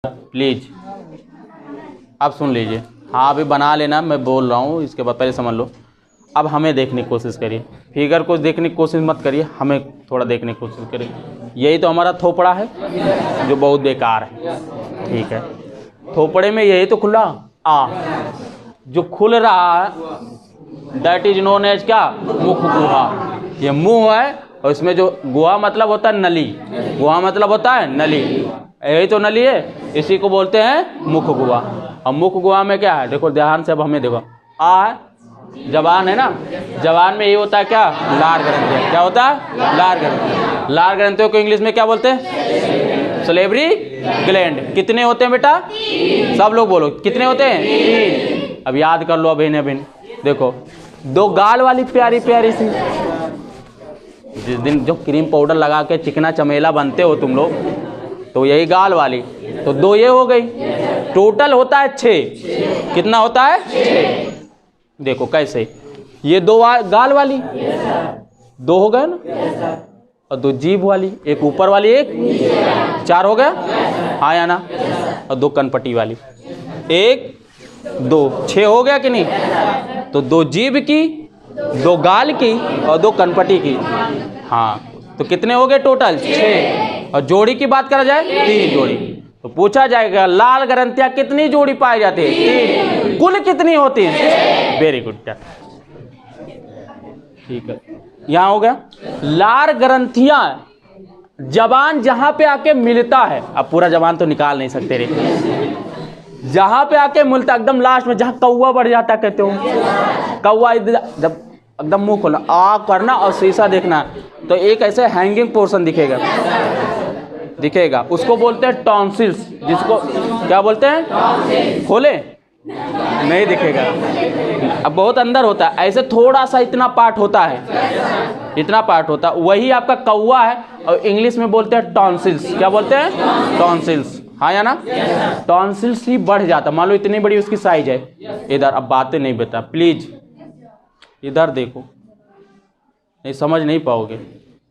Please अब सुन लीजिए। हाँ अभी बना लेना, मैं बोल रहा हूँ, इसके बाद पहले समझ लो। अब हमें देखने की कोशिश करिए, फिगर को देखने की कोशिश मत करिए, हमें थोड़ा देखने की कोशिश करिए। यही तो हमारा थोपड़ा है जो बहुत बेकार है, ठीक है। थोपड़े में यही तो खुला आ, जो खुल रहा है दैट इज नोन एज क्या, मुख गुहा। ये मुंह है और इसमें जो गुहा मतलब होता है नली, गुहा मतलब होता है नली, यही तो नली है, इसी को बोलते हैं मुख गुहा। और मुख गुहा में क्या है, देखो ध्यान से, अब हमें देखो, आ है जबान है ना, जबान में ये होता है क्या, लार ग्रंथि। क्या होता है, लार ग्रंथि। लार ग्रंथियों को इंग्लिश में क्या बोलते हैं, सलेवरी ग्लैंड। कितने होते हैं बेटा, सब लोग बोलो कितने होते हैं, 3। अब याद कर लो अभिन अभिन। देखो 2 गाल वाली प्यारी प्यारी सी, जिस दिन जो क्रीम पाउडर लगा के चिकना चमेला बनते हो तुम लोग, तो यही गाल वाली, तो 2 ये हो गई, टोटल होता है 6। कितना होता है, 6। देखो कैसे, ये 2 गाल वाली, 2 हो गए ना, और 2 जीभ वाली, एक ऊपर वाली एक, 4 हो गया, हाँ या ना, और 2 कनपटी वाली, 1 2, 6 हो गया कि नहीं। तो 2 जीभ की, 2 गाल की और 2 कनपटी की, हाँ तो कितने हो गए टोटल, 6। और जोड़ी की बात करा जाए 3 जोड़ी, तो पूछा जाएगा लाल ग्रंथियां कितनी जोड़ी पाई जाती है, 3। कुल कितनी होती है, वेरी गुड, ठीक है। यहाँ हो गया लार ग्रंथियां, जबान जहां पे आके मिलता है, अब पूरा जबान तो निकाल नहीं सकते रे, जहां पे आके मिलता एकदम लास्ट में, जहां कौवा बढ़ जाता कहते हो, कौवा जब एकदम मुंह खोलना, आ करना और शीशा देखना, तो एक ऐसे हैंगिंग पोर्शन दिखेगा, उसको बोलते हैं टॉन्सिल्स। जिसको क्या बोलते हैं, खोले नहीं दिखेगा, अब बहुत अंदर होता है, ऐसे थोड़ा सा इतना पार्ट होता है, इतना पार्ट होता है, वही आपका कौवा है, और इंग्लिश में बोलते हैं टॉन्सिल्स। क्या बोलते हैं, टॉन्सिल्स, हाँ या ना। टॉन्सिल्स ही बढ़ जाता, मान लो इतनी बड़ी उसकी साइज है। इधर अब बातें नहीं बता, प्लीज इधर देखो, नहीं समझ नहीं पाओगे,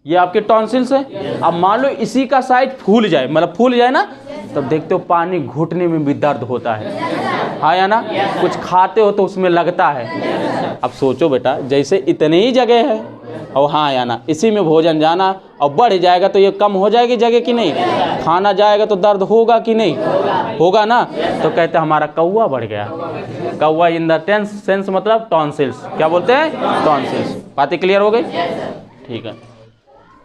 ये आपके टॉन्सिल्स है। अब मान लो इसी का साइज फूल जाए, मतलब फूल जाए ना, तब देखते हो पानी घुटने में भी दर्द होता है, हाँ या ना। कुछ खाते हो तो उसमें लगता है। अब सोचो बेटा, जैसे इतनी ही जगह है, और हाँ या ना, इसी में भोजन जाना, और बढ़ जाएगा तो ये कम हो जाएगी जगह कि नहीं, खाना जाएगा तो दर्द होगा कि नहीं, होगा ना। तो कहते हैं हमारा कौवा बढ़ गया, कौवा इन द सेंस मतलब टॉन्सिल्स। क्या बोलते हैं, टॉन्सिल्स। बातें क्लियर हो गई, ठीक है।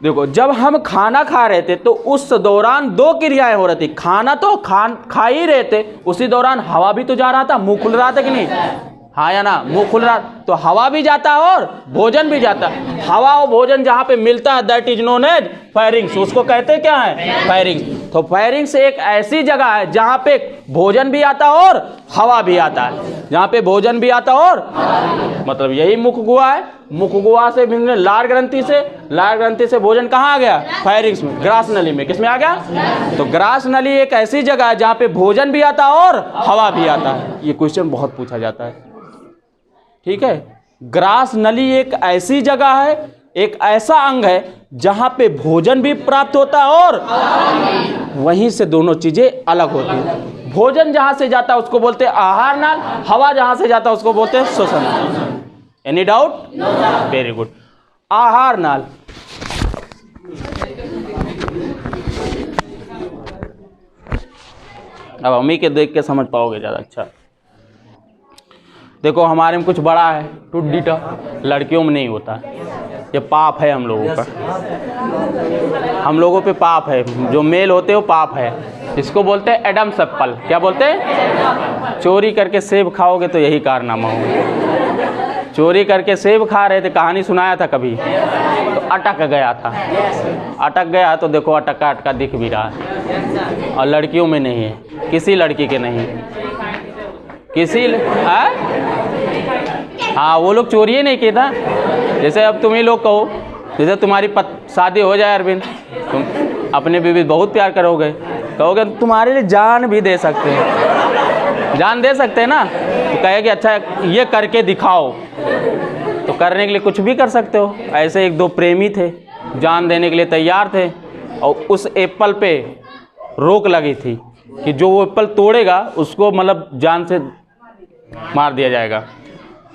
देखो जब हम खाना खा रहे थे तो उस दौरान 2 क्रियाएं हो रही थी, खाना तो खा ही रहे थे, उसी दौरान हवा भी तो जा रहा था, मुंह खुल रहा था कि नहीं, हाँ या ना, मुंह खुल रहा, तो हवा भी जाता है और भोजन भी जाता है। हवा और भोजन जहाँ पे मिलता है that is known as pharynx, उसको कहते क्या है, फेरिंग्स। तो फेरिंग्स एक ऐसी जगह है जहाँ पे भोजन भी आता है और हवा भी आता है, जहाँ पे भोजन भी आता है और मतलब यही मुख गुहा है। मुख गुहा से मिलने लार ग्रंथि से, लार ग्रंथि से भोजन कहाँ आ गया, फेरिंग्स में, ग्रास नली में। किसमें आ गया, तो ग्रास नली एक ऐसी जगह है जहाँ पे भोजन भी आता है और हवा भी आता है। ये क्वेश्चन बहुत पूछा जाता है, ठीक है। ग्रास नली एक ऐसी जगह है, एक ऐसा अंग है जहां पे भोजन भी प्राप्त होता है और वहीं से दोनों चीजें अलग होती हैं। भोजन जहां से जाता है उसको बोलते हैं आहार नाल, हवा जहां से जाता है उसको बोलते हैं श्वसन नाल। Any doubt, very good. आहार नाल, अब अम्मी के देख के समझ पाओगे ज्यादा अच्छा। देखो हमारे में कुछ बड़ा है, टुड्डीटा, लड़कियों में नहीं होता, ये पाप है हम लोगों का, हम लोगों पे पाप है, जो मेल होते हो पाप है। इसको बोलते हैं एडम्स एप्पल। क्या बोलते हैं, चोरी करके सेब खाओगे तो यही कारनामा होगा। चोरी करके सेब खा रहे थे, कहानी सुनाया था कभी, तो अटक गया था, अटक गया तो देखो अटका अटका दिख भी रहा है। और लड़कियों में नहीं है, किसी लड़की के नहीं, किसी हाँ वो लोग चोरी ही नहीं किए था। जैसे अब तुम ही लोग कहो, जैसे तुम्हारी शादी हो जाए अरविंद, तुम अपने बीवी बहुत प्यार करोगे, कहोगे तुम्हारे लिए जान भी दे सकते हैं, जान दे सकते हैं ना, तो कहेगी अच्छा ये करके दिखाओ, तो करने के लिए कुछ भी कर सकते हो। ऐसे 1-2 प्रेमी थे, जान देने के लिए तैयार थे, और उस एप्पल पे रोक लगी थी, कि जो वो एप्पल तोड़ेगा उसको मतलब जान से मार दिया जाएगा।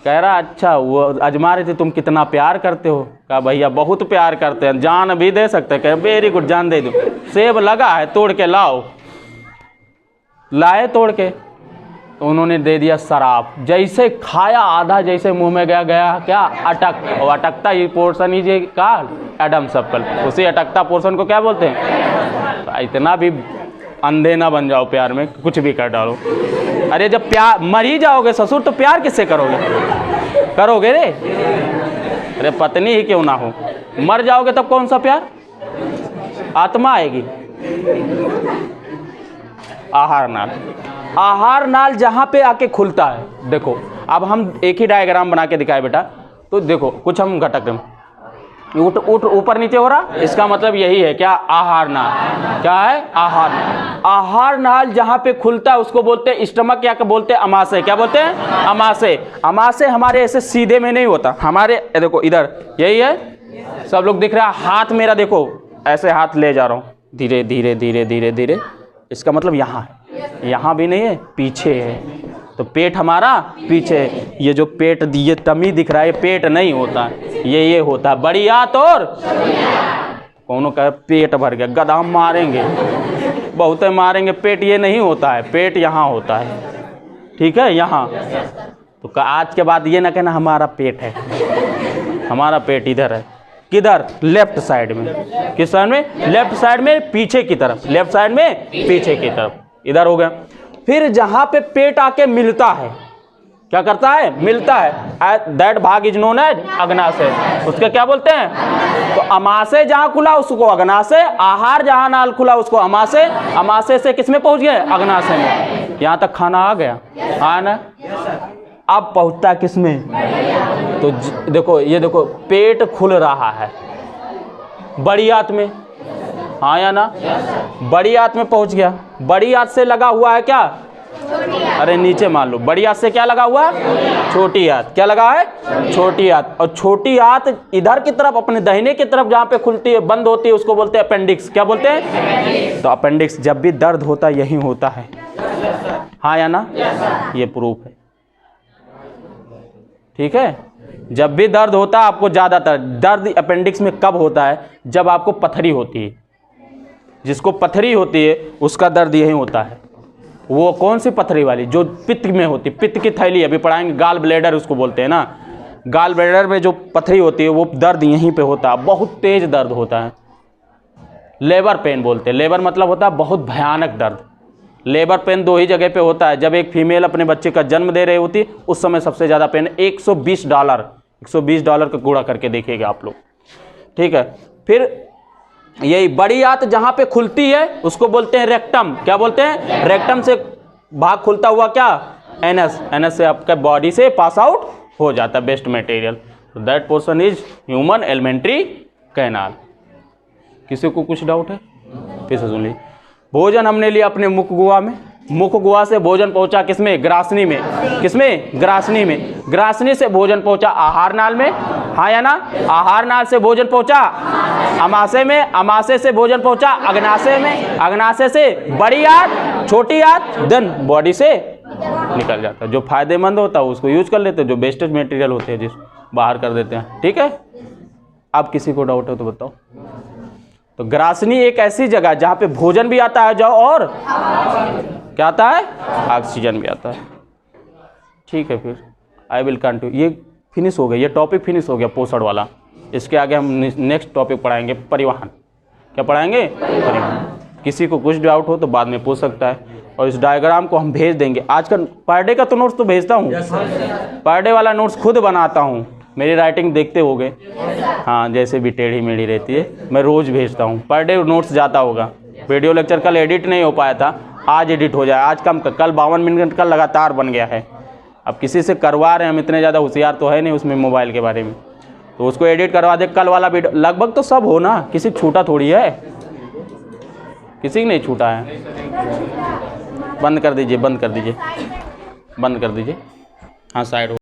कह रहा अच्छा वो आजमा रहे थे तुम कितना प्यार करते हो। कहा भैया बहुत प्यार करते हैं, जान भी दे सकते हैं। कह वेरी गुड, जान दे दो। सेब लगा है, तोड़ के लाओ। लाए तोड़ के, तो उन्होंने दे दिया शराब। जैसे खाया आधा जैसे मुंह में गया क्या अटक, और अटकता ये पोर्शन ही जे का एडम्स एप्पल, उसी अटकता पोर्शन को क्या बोलते हैं। तो इतना भी अंधे ना बन जाओ प्यार में, कुछ भी कर डालो। अरे जब प्यार मर ही जाओगे ससुर तो प्यार किससे करोगे रे। अरे पत्नी ही क्यों ना हो, मर जाओगे तब कौन सा प्यार, आत्मा आएगी। आहार नाल जहां पे आके खुलता है। देखो अब हम एक ही डायग्राम बना के दिखाए बेटा, तो देखो कुछ हम घटक उठ ऊपर नीचे हो रहा, इसका मतलब यही है क्या, आहार नाल। क्या है, आहार नाल जहां पे खुलता है उसको बोलते हैं स्टमक, या बोलते हैं अमाशय। क्या बोलते हैं, अमाशय। अमाशय हमारे ऐसे सीधे में नहीं होता, हमारे देखो इधर यही है, सब लोग दिख रहा है। हाथ मेरा देखो ऐसे हाथ ले जा रहा हूं धीरे धीरे धीरे धीरे धीरे, इसका मतलब यहाँ है, यहाँ भी नहीं है, पीछे है। तो पेट हमारा पीछे, ये जो पेट ये टमी दिख रहा है, ये पेट नहीं होता, ये होता है बड़ी आंत। और कौनों का पेट भर गया, गधा मारेंगे, बहुत मारेंगे। पेट ये नहीं होता है, पेट यहाँ होता है, ठीक है, यहाँ। तो आज के बाद ये ना कहना हमारा पेट है, हमारा पेट इधर है। किधर, लेफ्ट साइड में। किस साइड में, लेफ्ट साइड में, पीछे की तरफ, लेफ्ट साइड में पीछे की तरफ, इधर हो गया। फिर जहां पे पेट आके मिलता है, क्या करता है, मिलता है, दैट भाग इज नोन एज अग्नाशय। उसके क्या बोलते हैं, तो अमाशय जहां खुला उसको अग्नाशय, आहार जहां नाल खुला उसको अमाशय, अमाशय से किसमें पहुंच गए, अग्नाशय में। यहां तक खाना आ गया, हाँ ना। अब पहुंचता किसमें, तो देखो ये देखो पेट खुल रहा है बड़ी आंत में, हाँ या ना। बड़ी आंत में पहुंच गया, बड़ी आंत से लगा हुआ है क्या, अरे नीचे मान लो, बड़ी आंत से क्या लगा हुआ है, छोटी आंत। क्या लगा है, छोटी आंत। और छोटी आंत इधर की तरफ, अपने दाहिने की तरफ जहां पे खुलती है बंद होती है उसको बोलते हैं अपेंडिक्स। क्या बोलते हैं, तो अपेंडिक्स जब भी दर्द होता है यही होता है, हाँ या ना, ये प्रूफ है, ठीक है। जब भी दर्द होता है आपको, ज्यादातर दर्द अपेंडिक्स में कब होता है, जब आपको पथरी होती है। जिसको पथरी होती है उसका दर्द यही होता है। वो कौन सी पथरी वाली, जो पित्त में होती है, पित्त की थैली, अभी पढ़ाएंगे, गाल ब्लैडर उसको बोलते हैं ना। गाल ब्लैडर में जो पथरी होती है वो दर्द यहीं पे होता है, बहुत तेज दर्द होता है। लेबर पेन बोलते हैं, लेबर मतलब होता है बहुत भयानक दर्द। लेबर पेन दो ही जगह पे होता है, जब एक फीमेल अपने बच्चे का जन्म दे रही होती है उस समय सबसे ज़्यादा पेन। $120 का कूड़ा करके देखिएगा आप लोग, ठीक है। फिर यही बड़ी आंत जहां पे खुलती है उसको बोलते हैं रेक्टम। क्या बोलते हैं, रेक्टम से भाग खुलता हुआ क्या, एनस। एनस से आपका बॉडी से पास आउट हो जाता है waste material, that portion is human alimentary canal. किसी को कुछ डाउट है, फिर से सुन लीजिए। भोजन हमने लिया अपने मुख गुहा में, मुख गुहा से भोजन पहुंचा किसमें, ग्रासनी में। किसमें, ग्रासनी में। ग्रासनी से भोजन पहुंचा आहार नाल में, हाँ या ना। आहार नाल से भोजन पहुंचा अमाशय में, अमाशय से भोजन पहुंचा अग्नाशय में, अग्नाशय से बड़ी आंत, छोटी आंत, देन बॉडी से निकल जाता है। जो फायदेमंद होता है उसको यूज कर लेते हैं, जो वेस्टेज मटेरियल होते हैं जिस बाहर कर देते हैं, ठीक है। अब किसी को डाउट है तो बताओ। तो ग्रासनी एक ऐसी जगह जहां पे भोजन भी आता है, जाओ, और क्या आता है, ऑक्सीजन भी आता है, ठीक है। फिर आई विल कंटिन्यू, ये फिनिश हो गया, ये टॉपिक फिनिश हो गया पोषण वाला। इसके आगे हम नेक्स्ट टॉपिक पढ़ाएंगे परिवहन। क्या पढ़ाएंगे, परिवहन। किसी को कुछ डाउट हो तो बाद में पूछ सकता है, और इस डायग्राम को हम भेज देंगे। आज का पर डे का तो नोट्स तो भेजता हूँ, पर डे वाला नोट्स खुद बनाता हूँ, मेरी राइटिंग देखते होगे, हाँ, जैसे भी टेढ़ी मेढ़ी रहती है, मैं रोज़ भेजता हूँ। पर डे नोट्स जाता होगा। वीडियो लेक्चर कल एडिट नहीं हो पाया था, आज एडिट हो जाए, आज कम, कल 52 मिनट का लगातार बन गया है। अब किसी से करवा रहे हैं, हम इतने ज़्यादा होशियार तो है नहीं उसमें मोबाइल के बारे में, तो उसको एडिट करवा दे। कल वाला वीडियो लगभग तो सब हो ना, किसी छूटा थोड़ी है, किसी की नहीं छूटा है। बंद कर दीजिए, बंद कर दीजिए, बंद कर दीजिए, हाँ साइड हो।